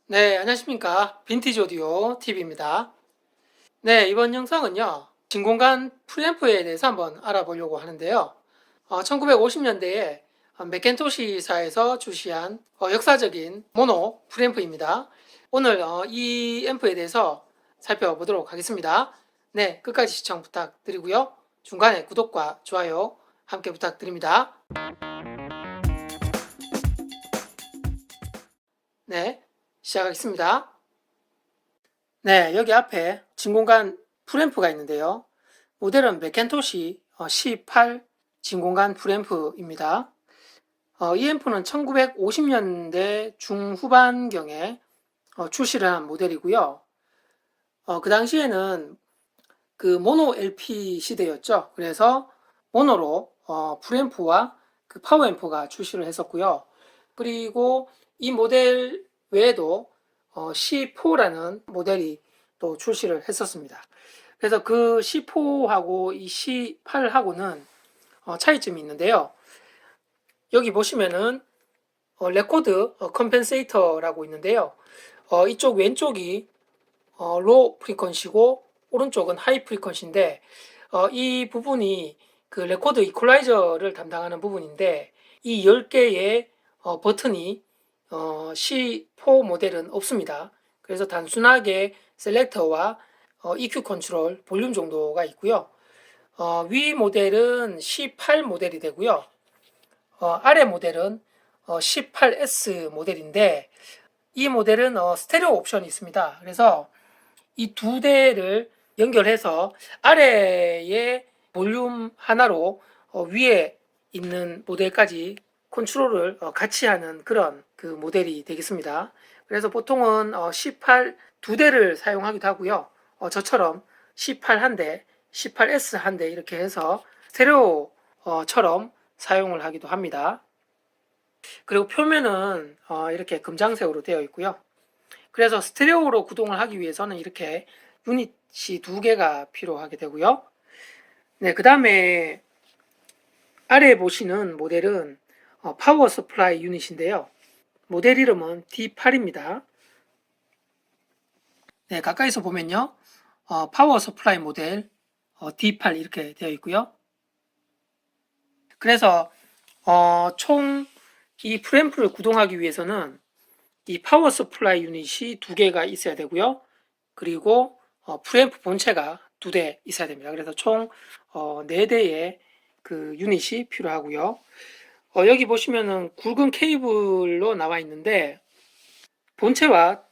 네, 안녕하십니까. 빈티지 오디오 TV입니다. 네, 이번 영상은요, 진공관 프리앰프에 대해서 한번 알아보려고 하는데요. 1950년대에 맥켄토시사에서 출시한 역사적인 모노 프리앰프입니다. 오늘 이 앰프에 대해서 살펴보도록 하겠습니다. 네, 끝까지 시청 부탁드리고요. 중간에 구독과 좋아요 함께 부탁드립니다. 네, 시작하겠습니다. 네, 여기 앞에 진공관 프리앰프가 있는데요. 모델은 맥켄토시 C8 진공관 프리앰프입니다. 이 앰프는 1950년대 중후반경에 출시를 한 모델이고요. 그 당시에는 그 모노 LP 시대였죠. 그래서 모노로 프리앰프와 그 파워앰프가 출시를 했었고요. 그리고 이 모델 외에도 C4라는 모델이 또 출시를 했었습니다. 그래서 그 C4하고 이 C8하고는 차이점이 있는데요. 여기 보시면은 레코드 컴펜세이터라고 있는데요. 이쪽 왼쪽이 로 프리퀀시고 오른쪽은 하이 프리퀀시인데 이 부분이 그 레코드 이퀄라이저를 담당하는 부분인데 이 10개의 버튼이 C4 모델은 없습니다. 그래서 단순하게 셀렉터와 EQ 컨트롤, 볼륨 정도가 있고요. 위 모델은 C8 모델이 되고요. 아래 모델은 C8S 모델인데 이 모델은 스테레오 옵션이 있습니다. 그래서 이 두 대를 연결해서 아래의 볼륨 하나로 위에 있는 모델까지 컨트롤을 같이 하는 그런 그 모델이 되겠습니다. 그래서 보통은 C8 두 대를 사용하기도 하고요. 저처럼 C8 한 대, C8S 한 대 이렇게 해서 스테레오처럼 사용을 하기도 합니다. 그리고 표면은 이렇게 금장색으로 되어 있고요. 그래서 스테레오로 구동을 하기 위해서는 이렇게 유닛이 두 개가 필요하게 되고요. 네, 그 다음에 아래에 보시는 모델은 파워 서플라이 유닛인데요. 모델 이름은 D8입니다. 네, 가까이서 보면요. 파워 서플라이 모델 D8 이렇게 되어 있고요. 그래서 총 이 프리앰프를 구동하기 위해서는 이 파워 서플라이 유닛이 두 개가 있어야 되고요. 그리고 프리앰프 본체가 두 대 있어야 됩니다. 그래서 총 4대의 그 유닛이 필요하고요. 여기 보시면은 굵은 케이블로 나와 있는데 본체와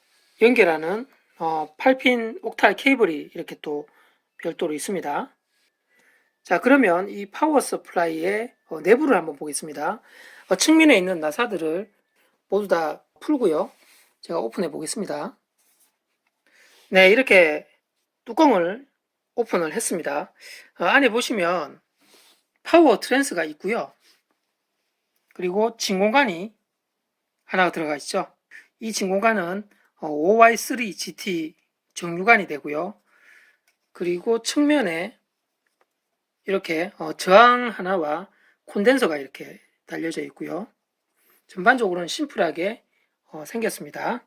연결하는 8핀 옥탈 케이블이 이렇게 또 별도로 있습니다. 자, 그러면 이 파워 서플라이의 내부를 한번 보겠습니다. 측면에 있는 나사들을 모두 다 풀고요. 제가 오픈해 보겠습니다. 네, 이렇게 뚜껑을 오픈을 했습니다. 안에 보시면 파워 트랜스가 있고요. 그리고 진공관이 하나가 들어가 있죠. 이 진공관은 OY3GT 정유관이 되고요. 그리고 측면에 이렇게 저항 하나와 콘덴서가 이렇게 달려져 있고요. 전반적으로는 심플하게 생겼습니다.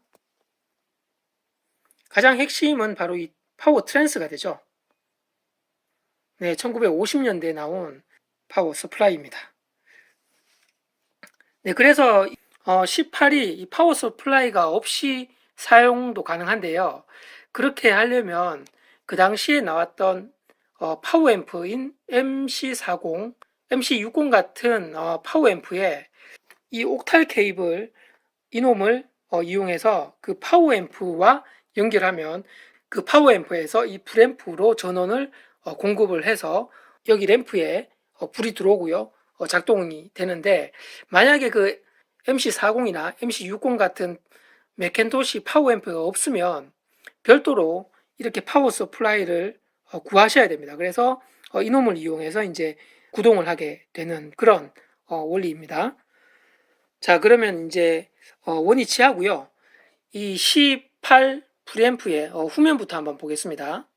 가장 핵심은 바로 이 파워 트랜스가 되죠. 네, 1950년대에 나온 파워 서플라이입니다. 네, 그래서 18이 이 파워 서플라이가 없이 사용도 가능한데요. 그렇게 하려면 그 당시에 나왔던 파워앰프인 MC40, MC60 같은 파워앰프에 이 옥탈 케이블 이놈을 이용해서 그 파워앰프와 연결하면 그 파워앰프에서 이 프리앰프로 전원을 공급을 해서 여기 램프에 불이 들어오고요. 작동이 되는데 만약에 그 MC40이나 MC60 같은 맥켄토시 파워앰프가 없으면 별도로 이렇게 파워 서플라이를 구하셔야 됩니다. 그래서 이놈을 이용해서 이제 구동을 하게 되는 그런 원리입니다. 자, 그러면 이제 원위치하고요. 이 C8 프리앰프의 후면부터 한번 보겠습니다.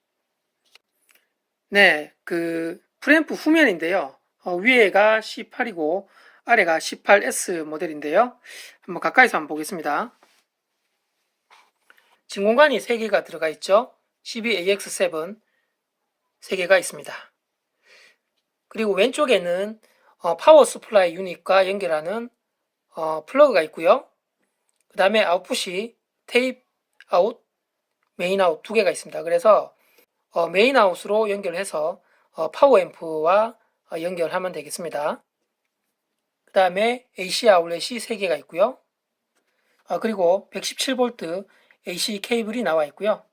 네, 그 프리앰프 후면인데요. 위에가 C8이고 아래가 C8S 모델인데요. 한번 가까이서 한번 보겠습니다. 진공관이 3개가 들어가 있죠. CB-AX7 3개가 있습니다. 그리고 왼쪽에는 파워 서플라이 유닛과 연결하는 플러그가 있고요. 그 다음에 아웃풋이 테이프 아웃, 메인 아웃 2개가 있습니다. 그래서 메인 아웃으로 연결해서 파워 앰프와 연결하면 되겠습니다. 그 다음에 AC 아울렛이 3개가 있고요. 그리고 117V AC 케이블이 나와 있고요.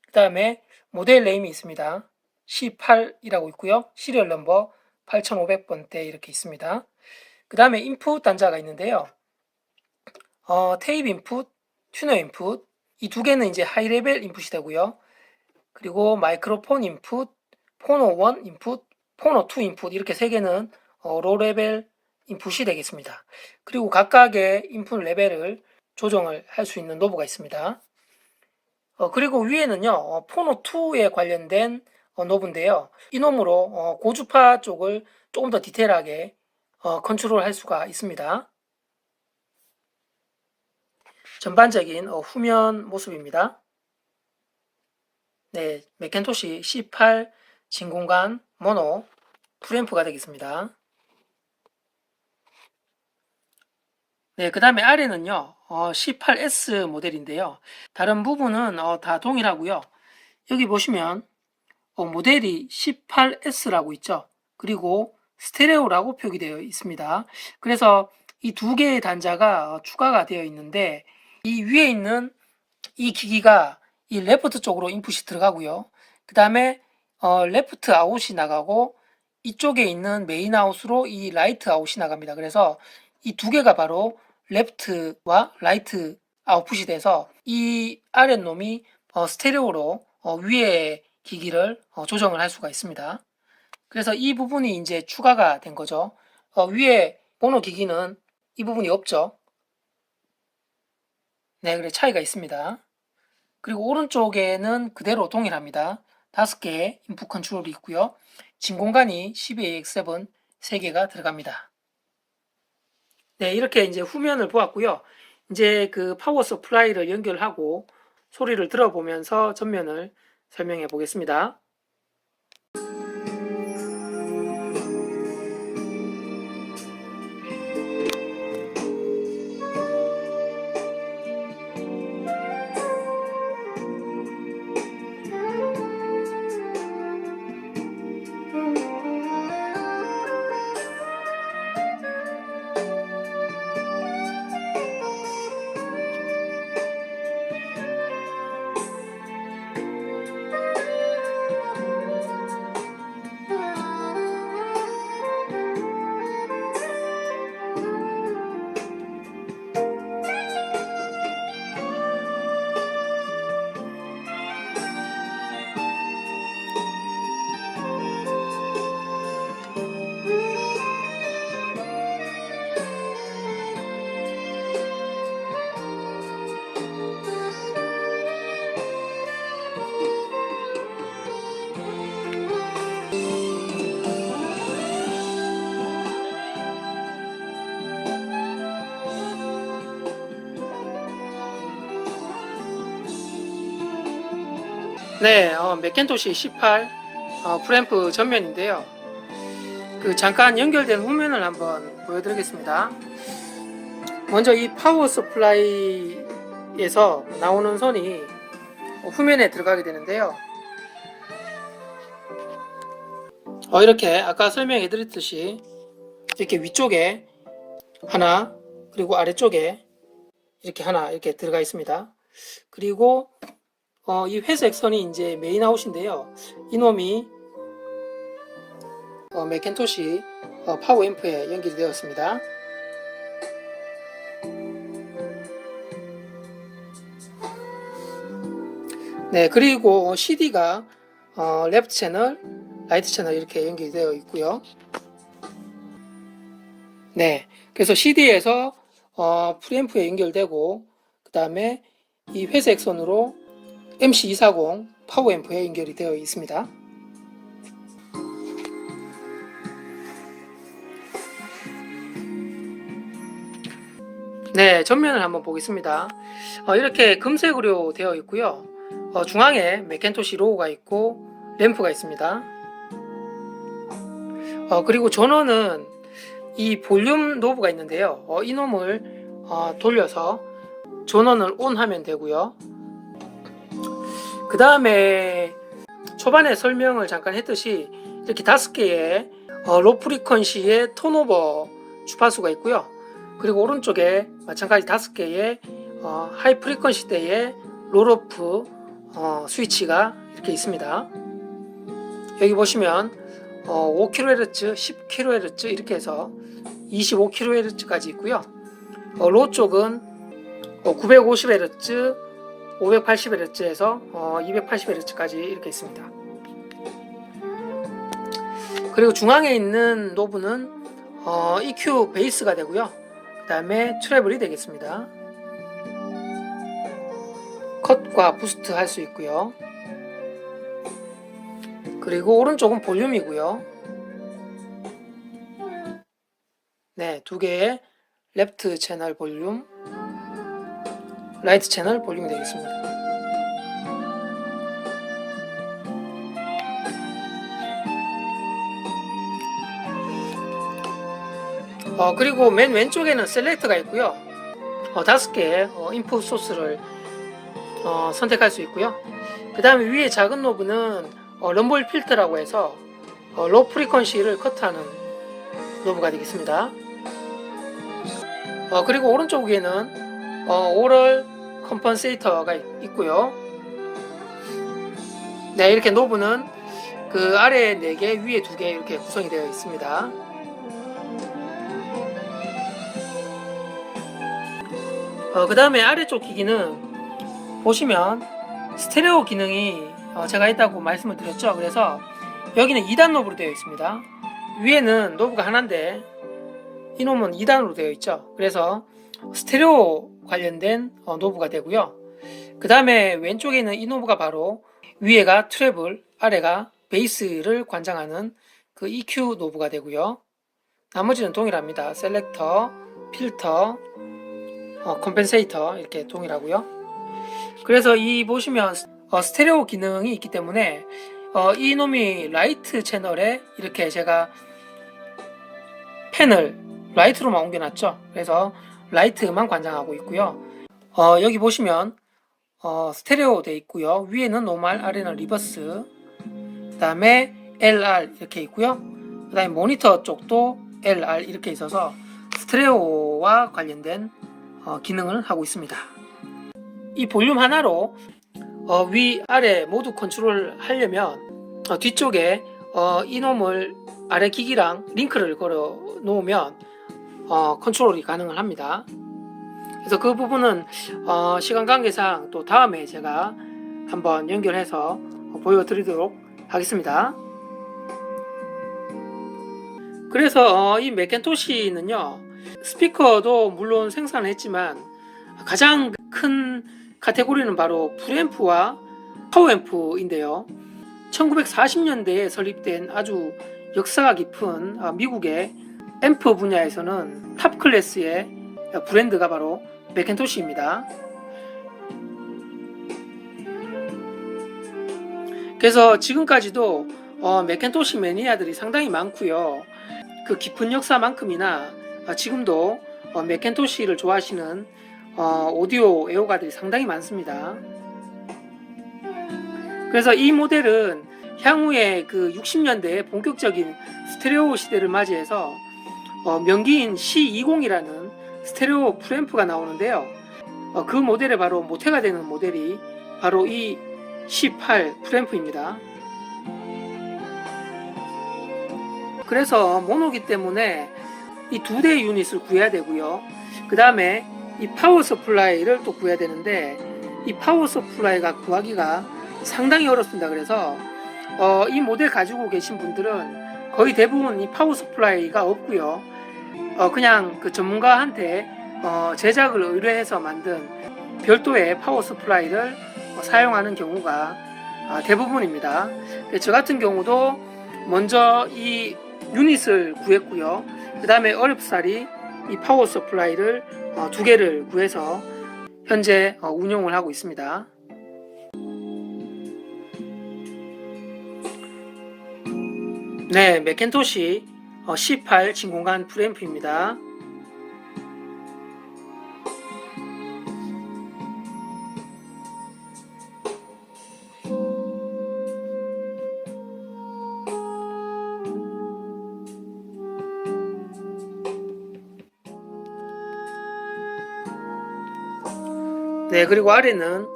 그 다음에 모델 네임이 있습니다. C8이라고 있고요. 시리얼 넘버 8500번대 이렇게 있습니다. 그 다음에 인풋 단자가 있는데요. 테이프 인풋, 튜너 인풋 이 2개는 이제 하이 레벨 인풋이 되고요. 그리고 마이크로폰 인풋, 포노 1 인풋, 포노 2 인풋 이렇게 3개는 로 레벨 인풋이 되겠습니다. 그리고 각각의 인풋 레벨을 조정을 할 수 있는 노브가 있습니다. 그리고 위에는요, 포노 2에 관련된 노브인데요. 이 놈으로 고주파 쪽을 조금 더 디테일하게 컨트롤 할 수가 있습니다. 전반적인 후면 모습입니다. 네, 맥켄토시 C8 진공관 모노 프리앰프가 되겠습니다. 네, 그 다음에 아래는요, C8S 모델인데요. 다른 부분은 다 동일하고요. 여기 보시면 모델이 C8S라고 있죠. 그리고 스테레오라고 표기되어 있습니다. 그래서 이 2개의 단자가 추가가 되어 있는데 이 위에 있는 이 기기가 이 레프트 쪽으로 인풋이 들어가고요. 그 다음에 레프트 아웃이 나가고 이쪽에 있는 메인 아웃으로 이 라이트 아웃이 나갑니다. 그래서 이 2개가 바로 레프트와 라이트 아웃풋이 돼서 이 아랫놈이 스테레오로 위에 기기를 조정을 할 수가 있습니다. 그래서 이 부분이 이제 추가가 된 거죠. 위에 모노 기기는 이 부분이 없죠. 네, 그래 차이가 있습니다. 그리고 오른쪽에는 그대로 동일합니다. 5개의 인풋 컨트롤이 있고요. 진공관이 CB-AX7 3개가 들어갑니다. 네, 이렇게 이제 후면을 보았고요. 이제 그 파워 서플라이를 연결하고 소리를 들어보면서 전면을 설명해 보겠습니다. 네, 맥켄토시 C8 프레앰프 전면인데요. 그 잠깐 연결된 후면을 한번 보여드리겠습니다. 먼저 이 파워 서플라이에서 나오는 선이 후면에 들어가게 되는데요. 이렇게 아까 설명해 드렸듯이 이렇게 위쪽에 하나 그리고 아래쪽에 이렇게 하나 이렇게 들어가 있습니다. 그리고 이 회색 선이 이제 메인 아웃인데요. 이놈이 맥켄토시 파워 앰프에 연결이 되었습니다. 네, 그리고 CD가 레프트 채널, 라이트 채널 이렇게 연결이 되어 있고요. 네, 그래서 CD에서 프리앰프에 연결되고 그 다음에 이 회색 선으로 MC240 파워 앰프에 연결이 되어 있습니다. 네, 전면을 한번 보겠습니다. 이렇게 금색으로 되어 있고요. 중앙에 맥킨토시 로고가 있고 램프가 있습니다. 그리고 전원은 이 볼륨 노브가 있는데요. 이 놈을 돌려서 전원을 ON 하면 되고요. 그 다음에 초반에 설명을 잠깐 했듯이 이렇게 5개의 로 프리퀀시의 톤오버 주파수가 있고요. 그리고 오른쪽에 마찬가지 5개의 하이 프리퀀시 대의 롤오프 스위치가 이렇게 있습니다. 여기 보시면 5kHz, 10kHz 이렇게 해서 25kHz까지 있고요. 로 쪽은 950Hz, 580Hz에서 280Hz까지 이렇게 있습니다. 그리고 중앙에 있는 노브는 EQ 베이스가 되고요. 그 다음에 트래블이 되겠습니다. 컷과 부스트 할 수 있고요. 그리고 오른쪽은 볼륨이고요. 네, 2개의 레프트 채널 볼륨, 라이트 채널 볼륨이 되겠습니다. 그리고 맨 왼쪽에는 셀렉터가 있고요. 5개의 인풋 소스를 선택할 수 있고요. 그 다음에 위에 작은 노브는 럼볼 필터라고 해서 로 프리퀀시를 커트하는 노브가 되겠습니다. 그리고 오른쪽 위에는 오럴 컴펀세이터가 있고요. 네, 이렇게 노브는 그 아래에 4개, 위에 2개 이렇게 구성이 되어 있습니다. 그 다음에 아래쪽 기기는 보시면 스테레오 기능이 제가 있다고 말씀을 드렸죠. 그래서 여기는 2단 노브로 되어 있습니다. 위에는 노브가 하나인데 이놈은 2단으로 되어 있죠. 그래서 스테레오 관련된 노브가 되고요. 그 다음에 왼쪽에 있는 이 노브가 바로 위에가 트래블, 아래가 베이스를 관장하는 그 EQ 노브가 되고요. 나머지는 동일합니다. 셀렉터, 필터, 컴펜세이터 이렇게 동일하고요. 그래서 이 보시면 스테레오 기능이 있기 때문에 이 놈이 라이트 채널에 이렇게 제가 펜을 라이트로만 옮겨놨죠. 그래서 라이트만 관장하고 있고요. 여기 보시면 스테레오 돼 있고요. 위에는 노멀, 아래는 리버스, 그 다음에 LR 이렇게 있고요. 그 다음에 모니터 쪽도 LR 이렇게 있어서 스테레오와 관련된 기능을 하고 있습니다. 이 볼륨 하나로 위, 아래 모두 컨트롤 하려면 뒤쪽에 이놈을 아래 기기랑 링크를 걸어 놓으면 컨트롤이 가능을 합니다. 그래서 그 부분은 시간 관계상 또 다음에 제가 한번 연결해서 보여드리도록 하겠습니다. 그래서 이 맥킨토시는요, 스피커도 물론 생산을 했지만 가장 큰 카테고리는 바로 프리앰프와 파워앰프인데요. 1940년대에 설립된 아주 역사가 깊은 미국의 앰프 분야에서는 탑 클래스의 브랜드가 바로 맥킨토시입니다. 그래서 지금까지도 맥킨토시 매니아들이 상당히 많고요. 그 깊은 역사만큼이나 지금도 맥킨토시를 좋아하시는 오디오 애호가들이 상당히 많습니다. 그래서 이 모델은 향후에 그 60년대의 본격적인 스테레오 시대를 맞이해서 명기인 C20이라는 스테레오 프리앰프가 나오는데요. 그 모델에 바로 모태가 되는 모델이 바로 이 C8 프리앰프입니다. 그래서 모노기 때문에 이 2대의 유닛을 구해야 되고요. 그 다음에 이 파워 서플라이를 또 구해야 되는데 이 파워 서플라이가 구하기가 상당히 어렵습니다. 그래서 이 모델 가지고 계신 분들은 거의 대부분 이 파워 서플라이가 없고요. 그냥 그 전문가한테 제작을 의뢰해서 만든 별도의 파워 서플라이를 사용하는 경우가 대부분입니다. 저 같은 경우도 먼저 이 유닛을 구했고요. 그 다음에 어렵사리 이 파워 서플라이를 두 개를 구해서 현재 운용을 하고 있습니다. 네, 맥켄토시 C8 진공관 프리앰프입니다. 네, 그리고 아래는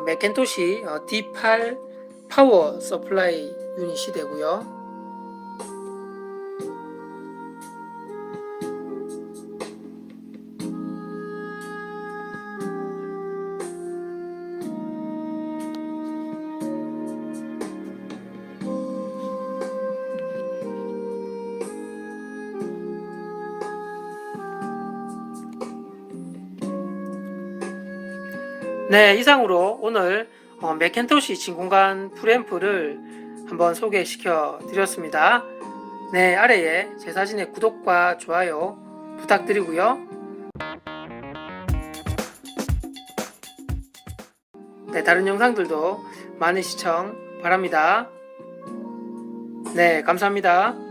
맥켄토시 D8 파워 서플라이 유닛이 되고요. 네, 이상으로 오늘 맥켄토시 진공관 프리앰프를 한번 소개시켜 드렸습니다. 네, 아래에 제 사진의 구독과 좋아요 부탁드리고요. 네, 다른 영상들도 많은 시청 바랍니다. 네, 감사합니다.